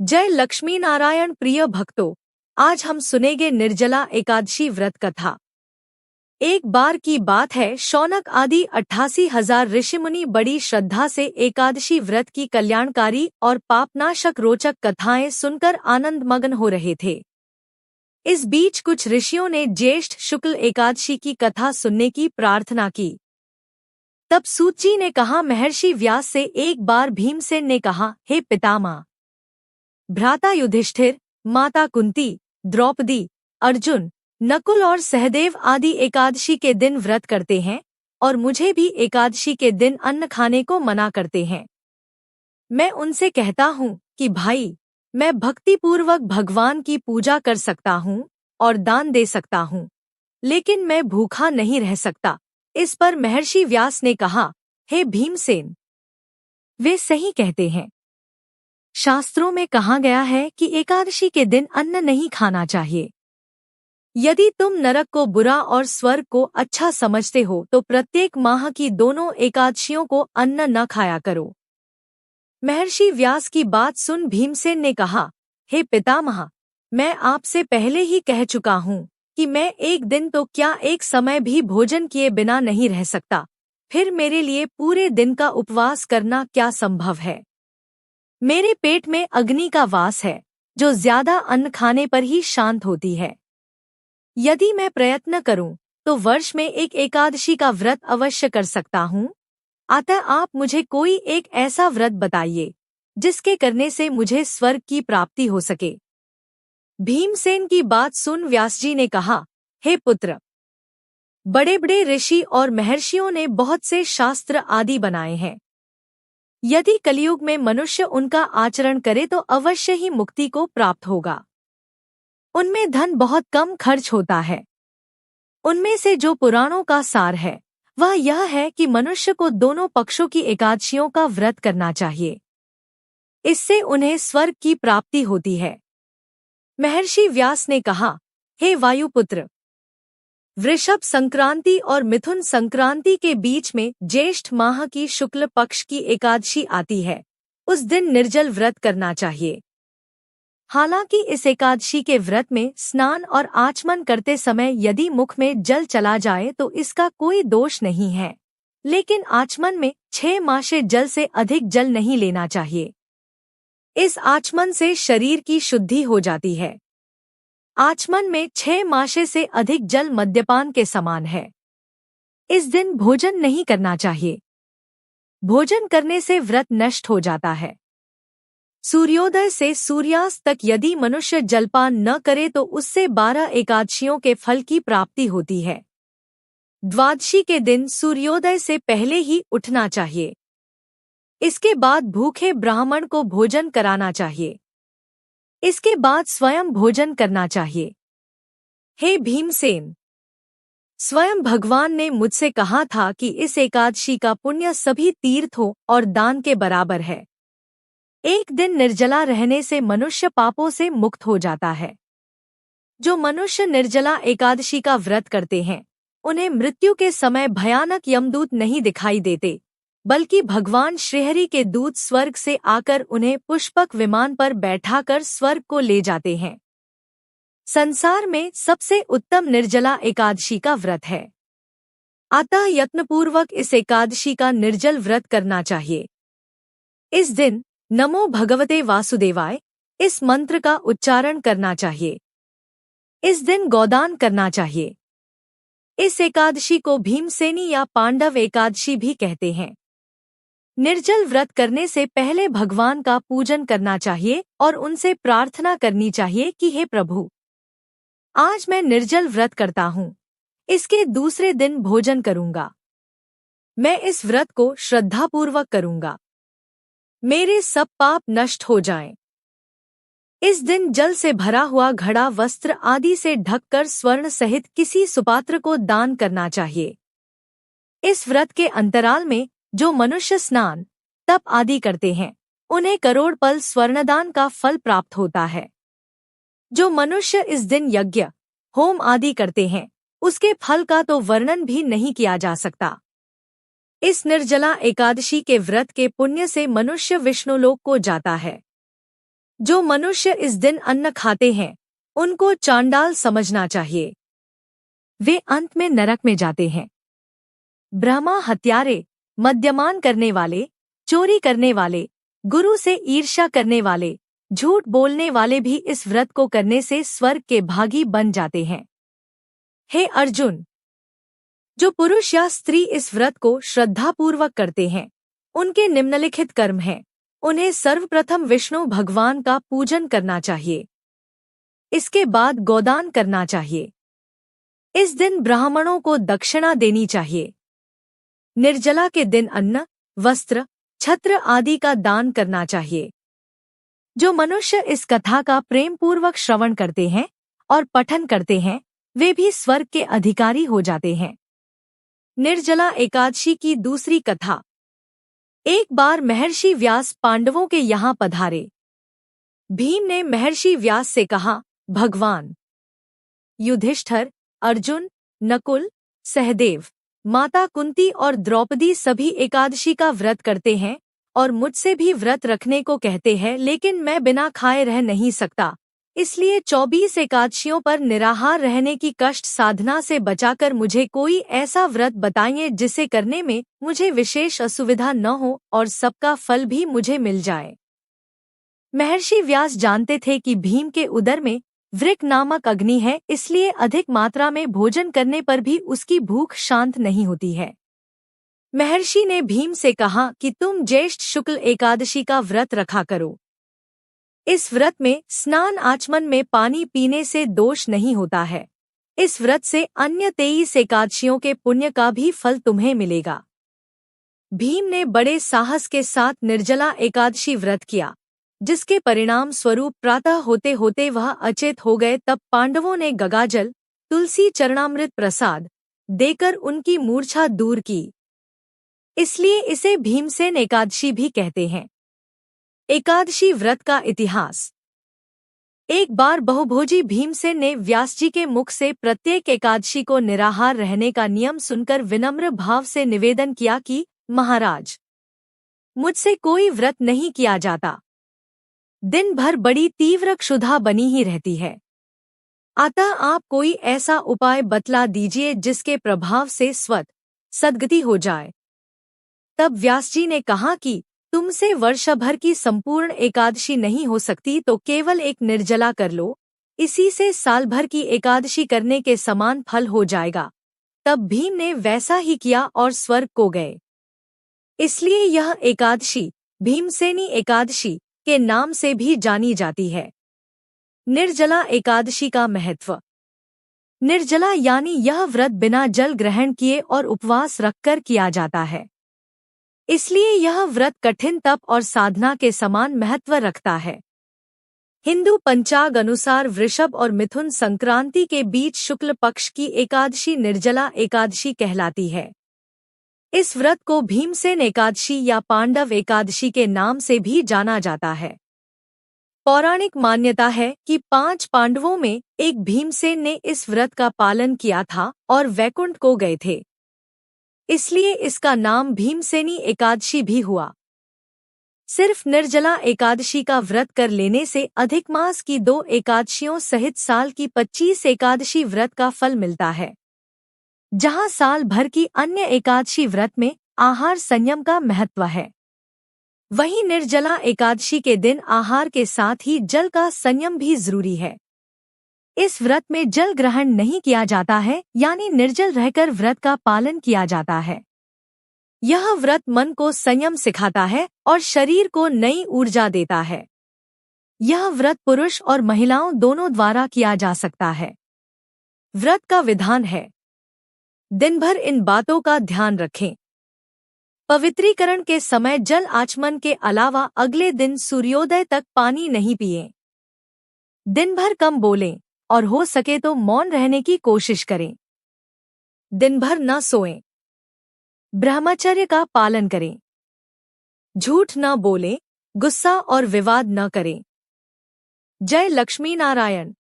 जय लक्ष्मी नारायण प्रिय भक्तों, आज हम सुनेंगे निर्जला एकादशी व्रत कथा। एक बार की बात है, शौनक आदि 88,000 ऋषिमुनि बड़ी श्रद्धा से एकादशी व्रत की कल्याणकारी और पापनाशक रोचक कथाएं सुनकर आनंद मग्न हो रहे थे। इस बीच कुछ ऋषियों ने ज्येष्ठ शुक्ल एकादशी की कथा सुनने की प्रार्थना की। तब सूत जी ने कहा, महर्षि व्यास से एक बार भीमसेन ने कहा, हे पितामह, भ्राता युधिष्ठिर, माता कुंती, द्रौपदी, अर्जुन, नकुल और सहदेव आदि एकादशी के दिन व्रत करते हैं और मुझे भी एकादशी के दिन अन्न खाने को मना करते हैं। मैं उनसे कहता हूँ कि भाई, मैं भक्तिपूर्वक भगवान की पूजा कर सकता हूँ और दान दे सकता हूँ, लेकिन मैं भूखा नहीं रह सकता। इस पर महर्षि व्यास ने कहा, हे भीमसेन, वे सही कहते हैं। शास्त्रों में कहा गया है कि एकादशी के दिन अन्न नहीं खाना चाहिए। यदि तुम नरक को बुरा और स्वर्ग को अच्छा समझते हो तो प्रत्येक माह की दोनों एकादशियों को अन्न न खाया करो। महर्षि व्यास की बात सुन भीमसेन ने कहा, हे पितामह, मैं आपसे पहले ही कह चुका हूँ कि मैं एक दिन तो क्या एक समय भी भोजन किए बिना नहीं रह सकता, फिर मेरे लिए पूरे दिन का उपवास करना क्या संभव है। मेरे पेट में अग्नि का वास है, जो ज्यादा अन्न खाने पर ही शांत होती है। यदि मैं प्रयत्न करूं तो वर्ष में एक एकादशी का व्रत अवश्य कर सकता हूं। अतः आप मुझे कोई एक ऐसा व्रत बताइए जिसके करने से मुझे स्वर्ग की प्राप्ति हो सके। भीमसेन की बात सुन व्यास जी ने कहा, हे पुत्र, बड़े बड़े ऋषि और महर्षियों ने बहुत से शास्त्र आदि बनाए हैं। यदि कलयुग में मनुष्य उनका आचरण करे तो अवश्य ही मुक्ति को प्राप्त होगा। उनमें धन बहुत कम खर्च होता है। उनमें से जो पुराणों का सार है वह यह है कि मनुष्य को दोनों पक्षों की एकादशियों का व्रत करना चाहिए। इससे उन्हें स्वर्ग की प्राप्ति होती है। महर्षि व्यास ने कहा, हे वायुपुत्र, वृषभ संक्रांति और मिथुन संक्रांति के बीच में ज्येष्ठ माह की शुक्ल पक्ष की एकादशी आती है। उस दिन निर्जल व्रत करना चाहिए। हालांकि इस एकादशी के व्रत में स्नान और आचमन करते समय यदि मुख में जल चला जाए तो इसका कोई दोष नहीं है, लेकिन आचमन में 6 मासे जल से अधिक जल नहीं लेना चाहिए। इस आचमन से शरीर की शुद्धि हो जाती है। आचमन में 6 मासे से अधिक जल मद्यपान के समान है। इस दिन भोजन नहीं करना चाहिए। भोजन करने से व्रत नष्ट हो जाता है। सूर्योदय से सूर्यास्त तक यदि मनुष्य जलपान न करे तो उससे 12 एकादशियों के फल की प्राप्ति होती है। द्वादशी के दिन सूर्योदय से पहले ही उठना चाहिए। इसके बाद भूखे ब्राह्मण को भोजन कराना चाहिए। इसके बाद स्वयं भोजन करना चाहिए। हे भीमसेन, स्वयं भगवान ने मुझसे कहा था कि इस एकादशी का पुण्य सभी तीर्थों और दान के बराबर है। एक दिन निर्जला रहने से मनुष्य पापों से मुक्त हो जाता है। जो मनुष्य निर्जला एकादशी का व्रत करते हैं उन्हें मृत्यु के समय भयानक यमदूत नहीं दिखाई देते, बल्कि भगवान श्रीहरि के दूत स्वर्ग से आकर उन्हें पुष्पक विमान पर बैठाकर स्वर्ग को ले जाते हैं। संसार में सबसे उत्तम निर्जला एकादशी का व्रत है। अतः यत्नपूर्वक इस एकादशी का निर्जल व्रत करना चाहिए। इस दिन नमो भगवते वासुदेवाय इस मंत्र का उच्चारण करना चाहिए। इस दिन गोदान करना चाहिए। इस एकादशी को भीमसेनी या पांडव एकादशी भी कहते हैं। निर्जल व्रत करने से पहले भगवान का पूजन करना चाहिए और उनसे प्रार्थना करनी चाहिए कि हे प्रभु, आज मैं निर्जल व्रत करता हूँ, इसके दूसरे दिन भोजन करूँगा। मैं इस व्रत को श्रद्धापूर्वक करूँगा। मेरे सब पाप नष्ट हो जाएं। इस दिन जल से भरा हुआ घड़ा वस्त्र आदि से ढककर स्वर्ण सहित किसी सुपात्र को दान करना चाहिए। इस व्रत के अंतराल में जो मनुष्य स्नान, तप आदि करते हैं उन्हें करोड़पल स्वर्णदान का फल प्राप्त होता है। जो मनुष्य इस दिन यज्ञ, होम आदि करते हैं उसके फल का तो वर्णन भी नहीं किया जा सकता। इस निर्जला एकादशी के व्रत के पुण्य से मनुष्य विष्णुलोक को जाता है। जो मनुष्य इस दिन अन्न खाते हैं उनको चांडाल समझना चाहिए, वे अंत में नरक में जाते हैं। ब्रह्मा हत्यारे, मद्यपान करने वाले, चोरी करने वाले, गुरु से ईर्ष्या करने वाले, झूठ बोलने वाले भी इस व्रत को करने से स्वर्ग के भागी बन जाते हैं। हे अर्जुन, जो पुरुष या स्त्री इस व्रत को श्रद्धापूर्वक करते हैं उनके निम्नलिखित कर्म हैं। उन्हें सर्वप्रथम विष्णु भगवान का पूजन करना चाहिए। इसके बाद गोदान करना चाहिए। इस दिन ब्राह्मणों को दक्षिणा देनी चाहिए। निर्जला के दिन अन्न, वस्त्र, छत्र आदि का दान करना चाहिए। जो मनुष्य इस कथा का प्रेमपूर्वक श्रवण करते हैं और पठन करते हैं वे भी स्वर्ग के अधिकारी हो जाते हैं। निर्जला एकादशी की दूसरी कथा। एक बार महर्षि व्यास पांडवों के यहाँ पधारे। भीम ने महर्षि व्यास से कहा, भगवान युधिष्ठिर, अर्जुन, नकुल, सहदेव, माता कुंती और द्रौपदी सभी एकादशी का व्रत करते हैं और मुझसे भी व्रत रखने को कहते हैं, लेकिन मैं बिना खाए रह नहीं सकता। इसलिए 24 एकादशियों पर निराहार रहने की कष्ट साधना से बचाकर मुझे कोई ऐसा व्रत बताइए जिसे करने में मुझे विशेष असुविधा न हो और सबका फल भी मुझे मिल जाए। महर्षि व्यास जानते थे कि भीम के उदर में वृक नामक अग्नि है, इसलिए अधिक मात्रा में भोजन करने पर भी उसकी भूख शांत नहीं होती है। महर्षि ने भीम से कहा कि तुम ज्येष्ठ शुक्ल एकादशी का व्रत रखा करो। इस व्रत में स्नान आचमन में पानी पीने से दोष नहीं होता है। इस व्रत से अन्य 23 एकादशियों के पुण्य का भी फल तुम्हें मिलेगा। भीम ने बड़े साहस के साथ निर्जला एकादशी व्रत किया, जिसके परिणाम स्वरूप प्रातः होते होते वह अचेत हो गए। तब पांडवों ने गंगाजल, तुलसी चरणामृत प्रसाद देकर उनकी मूर्छा दूर की। इसलिए इसे भीमसेन एकादशी भी कहते हैं। एकादशी व्रत का इतिहास। एक बार बहुभोजी भीमसेन ने व्यास जी के मुख से प्रत्येक एकादशी को निराहार रहने का नियम सुनकर विनम्र भाव से निवेदन किया कि महाराज, मुझसे कोई व्रत नहीं किया जाता। दिन भर बड़ी तीव्र क्षुधा बनी ही रहती है। अतः आप कोई ऐसा उपाय बतला दीजिए जिसके प्रभाव से स्वतः सद्गति हो जाए। तब व्यास जी ने कहा कि तुमसे वर्ष भर की संपूर्ण एकादशी नहीं हो सकती तो केवल एक निर्जला कर लो, इसी से साल भर की एकादशी करने के समान फल हो जाएगा। तब भीम ने वैसा ही किया और स्वर्ग को गए। इसलिए यह एकादशी भीमसेनी एकादशी के नाम से भी जानी जाती है। निर्जला एकादशी का महत्व। निर्जला यानी यह व्रत बिना जल ग्रहण किए और उपवास रखकर किया जाता है। इसलिए यह व्रत कठिन तप और साधना के समान महत्व रखता है। हिंदू पंचांग अनुसार वृषभ और मिथुन संक्रांति के बीच शुक्ल पक्ष की एकादशी निर्जला एकादशी कहलाती है। इस व्रत को भीमसेन एकादशी या पांडव एकादशी के नाम से भी जाना जाता है। पौराणिक मान्यता है कि 5 पांडवों में एक भीमसेन ने इस व्रत का पालन किया था और वैकुंठ को गए थे। इसलिए इसका नाम भीमसेनी एकादशी भी हुआ। सिर्फ निर्जला एकादशी का व्रत कर लेने से अधिक मास की 2 एकादशियों सहित साल की 25 एकादशी व्रत का फल मिलता है। जहां साल भर की अन्य एकादशी व्रत में आहार संयम का महत्व है, वहीं निर्जला एकादशी के दिन आहार के साथ ही जल का संयम भी जरूरी है। इस व्रत में जल ग्रहण नहीं किया जाता है, यानी निर्जल रहकर व्रत का पालन किया जाता है। यह व्रत मन को संयम सिखाता है और शरीर को नई ऊर्जा देता है। यह व्रत पुरुष और महिलाओं दोनों द्वारा किया जा सकता है। व्रत का विधान है। दिन भर इन बातों का ध्यान रखें। पवित्रीकरण के समय जल आचमन के अलावा अगले दिन सूर्योदय तक पानी नहीं पिएं। दिन भर कम बोलें और हो सके तो मौन रहने की कोशिश करें। दिन भर न सोएं। ब्रह्मचर्य का पालन करें। झूठ न बोलें, गुस्सा और विवाद न करें। जय लक्ष्मी नारायण।